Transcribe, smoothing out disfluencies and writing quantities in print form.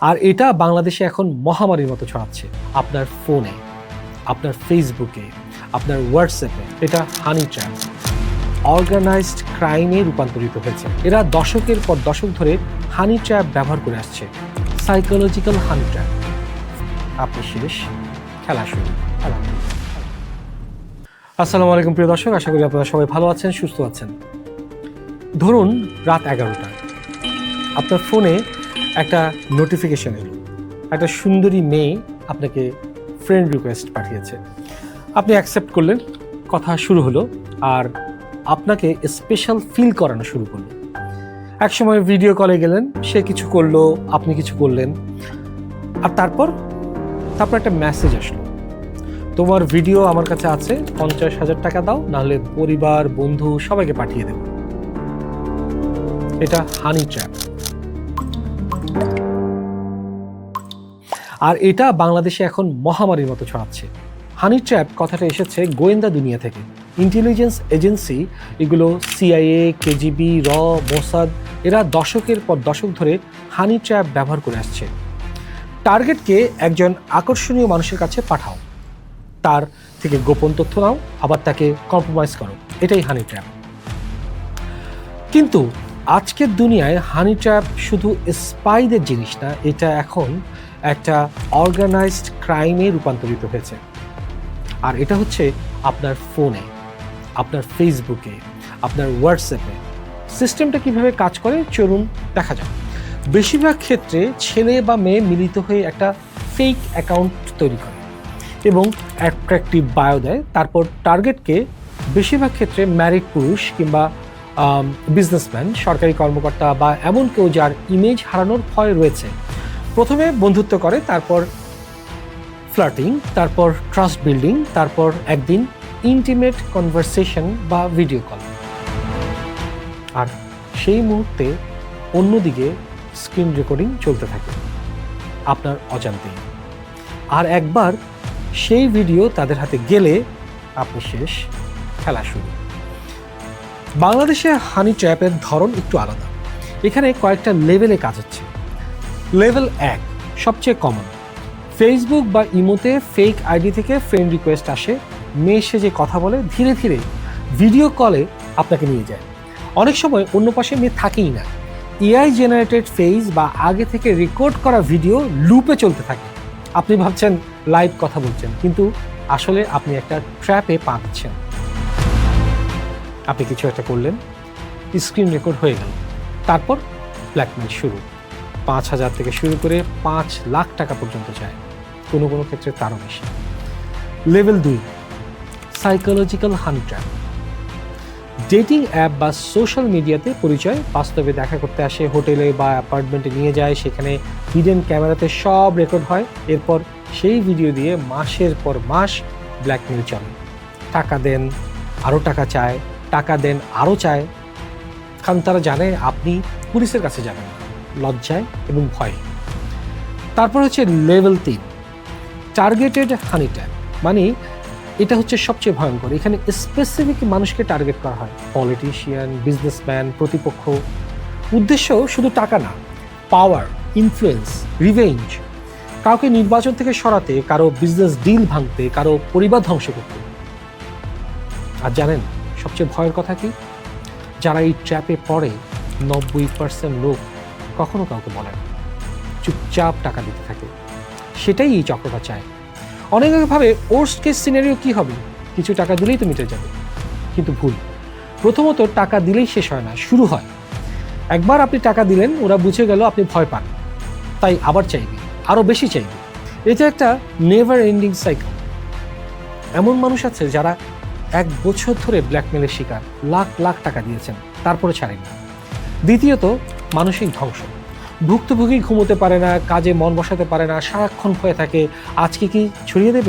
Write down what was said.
আর এটা বাংলাদেশে এখন মহামারীর মতো ছড়াচ্ছে আপনার ফোনে, আপনার ফেসবুকে, আপনার হোয়াটসঅ্যাপে। এটা হানি ট্র্যাপ অর্গানাইজড ক্রাইমে রূপান্তরিত হয়েছে। এরা দশকের পর দশক ধরে হানি ট্র্যাপ ব্যবহার করে আসছে। সাইকোলজিক্যাল হানি ট্র্যাপ। আপনি শেষ, খেলা শুরু। আসসালামু আলাইকুম প্রিয় দর্শক, আশা করি আপনারা সবাই ভালো আছেন, সুস্থ আছেন। ধরুন রাত 11টা, আপনার ফোনে একটা নোটিফিকেশন এলো, একটা সুন্দরী মেয়ে আপনাকে ফ্রেন্ড রিকোয়েস্ট পাঠিয়েছে। আপনি অ্যাকসেপ্ট করলেন, কথা শুরু হলো, আর আপনাকে স্পেশাল ফিল করানো শুরু করলো। একসময় ভিডিও কলে গেলেন, সে কিছু করলো, আপনি কিছু করলেন, আর তারপর একটা মেসেজ আসলো, তোমার ভিডিও আমার কাছে আছে, 50,000 টাকা দাও, নাহলে পরিবার বন্ধু সবাইকে পাঠিয়ে দেব। এটা হানি ট্র্যাপ। আর এটা বাংলাদেশে এখন মহামারীর মতো ছড়াচ্ছে। হানি ট্র্যাপ কথাটা এসেছে গোয়েন্দা দুনিয়া থেকে। ইন্টেলিজেন্স এজেন্সি, এগুলো সিআইএ, কেজিবি, মোসাদ, এরা দশকের পর দশক ধরে হানি ট্র্যাপ ব্যবহার করে আসছে। টার্গেটকে একজন আকর্ষণীয় মানুষের কাছে পাঠাও, তার থেকে গোপন তথ্য নাও, আবার তাকে কম্প্রোমাইজ করো। এটাই হানি ট্র্যাপ। কিন্তু আজকের দুনিয়ায় হানি ট্র্যাপ শুধু স্পাইদের জিনিস না, এটা এখন একটা অর্গানাইজড ক্রাইমে রূপান্তরিত হয়েছে। আর এটা হচ্ছে আপনার ফোনে, আপনার ফেসবুকে, আপনার হোয়াটসঅ্যাপে। সিস্টেমটা কিভাবে কাজ করে চলুন দেখা যাক। বেশিরভাগ ক্ষেত্রে ছেলে বা মেয়ে মিলিত হয়ে একটা ফেক অ্যাকাউন্ট তৈরি করে এবং অ্যাট্রাকটিভ বায়ো দেয়। তারপর টার্গেটকে বেশিরভাগ ক্ষেত্রে ম্যারিড পুরুষ কিংবা বিজনেসম্যান, সরকারি কর্মকর্তা বা এমন কেউ যার ইমেজ হারানোর ভয় রয়েছে। প্রথমে বন্ধুত্ব করে, তারপর ফ্লার্টিং, তারপর ট্রাস্ট বিল্ডিং, তারপর একদিন ইন্টিমেট কনভারসেশন বা ভিডিও কল। আর সেই মুহূর্তে অন্যদিকে স্ক্রিন রেকর্ডিং চলতে থাকে আপনার অজান্তেই। আর একবার সেই ভিডিও তাদের হাতে গেলে আপনি শেষ, খেলা শুরু। বাংলাদেশে হানি ট্র্যাপের ধরন একটু আলাদা। এখানে কয়েকটা লেভেলে কাজ হচ্ছে। লেভেল 1 সবচেয়ে কমন। ফেসবুক বা ইমোতে ফেক আইডি থেকে ফ্রেন্ড রিকোয়েস্ট আসে, মেয়ে সেজে কথা বলে, ধীরে ধীরে ভিডিও কলে আপনাকে নিয়ে যায়। অনেক সময় অন্য পাশে মেয়ে থাকেই না, এআই জেনারেটেড ফেস বা আগে থেকে রেকর্ড করা ভিডিও লুপে চলতে থাকে। আপনি ভাবছেন লাইভ কথা বলছেন, কিন্তু আসলে আপনি একটা ট্র্যাপে পা দিচ্ছেন। আপনি কিছু একটা করলেন, স্ক্রিন রেকর্ড হয়ে গেল, তারপর ব্ল্যাকমেল শুরু। 5,000 থেকে শুরু করে 5 লাখ টাকা পর্যন্ত চায়, কোনো কোনো ক্ষেত্রে তারও বেশি। লেভেল 2 সাইকোলজিক্যাল হানি ট্র্যাপ। ডেটিং অ্যাপ বা সোশ্যাল মিডিয়াতে পরিচয়, বাস্তবে দেখা করতে আসে, হোটেলে বা অ্যাপার্টমেন্টে নিয়ে যায়, সেখানে হিডেন ক্যামেরাতে সব রেকর্ড হয়। এরপর সেই ভিডিও দিয়ে মাসের পর মাস ব্ল্যাকমেল চলে। টাকা দেন, আরও টাকা চায়, টাকা দেন, আরও চায়, কারণ তারা জানে আপনি পুলিশের কাছে যাবেন না, লজ্জায় এবং ভয়ে। তারপর হচ্ছে লেভেল 3 টার্গেটেড হানি ট্র্যাপ। মানে এটা হচ্ছে সবচেয়ে ভয়ঙ্কর। এখানে স্পেসিফিক মানুষকে টার্গেট করা হয়, পলিটিশিয়ান, বিজনেসম্যান, প্রতিপক্ষ। উদ্দেশ্য শুধু টাকা না, পাওয়ার, ইনফ্লুয়েন্স, রিভেঞ্জ। কাউকে নির্বাচন থেকে সরাতে, কারো বিজনেস ডিল ভাঙতে, কারো পরিবার ধ্বংস করতে। আর জানেন সবচেয়ে ভয়ের কথা কি? যারা এই ট্র্যাপে পড়ে 90% লোক কখনো কাউকে বলে না, চুপচাপ টাকা দিতে থাকে। সেটাই এই চক্রটা চায়। অনেকে ভাবে ওর্স্ট কেস সিনারিও কি হবে, কিছু টাকা দিলেই তো মিটে যাবে। কিন্তু ভুল। প্রথমত টাকা দিলেই শেষ হয় না, শুরু হয়। একবার আপনি টাকা দিলেন, ওরা বুঝে গেল আপনি ভয় পান, তাই আবার চাইবে, আরও বেশি চাইবে। এটা একটা নেভার এন্ডিং সাইকেল। এমন মানুষ আছে যারা 1 বছর ধরে ব্ল্যাকমেলের শিকার, লাখ লাখ টাকা দিয়েছেন, তারপরে ছাড়েননি। দ্বিতীয়ত মানসিক ধ্বংস। ভুক্তভোগী ঘুমোতে পারে না, কাজে মন বসাতে পারে না, সারাক্ষণ ভয়ে থাকে আজকে কি ছড়িয়ে দেবে।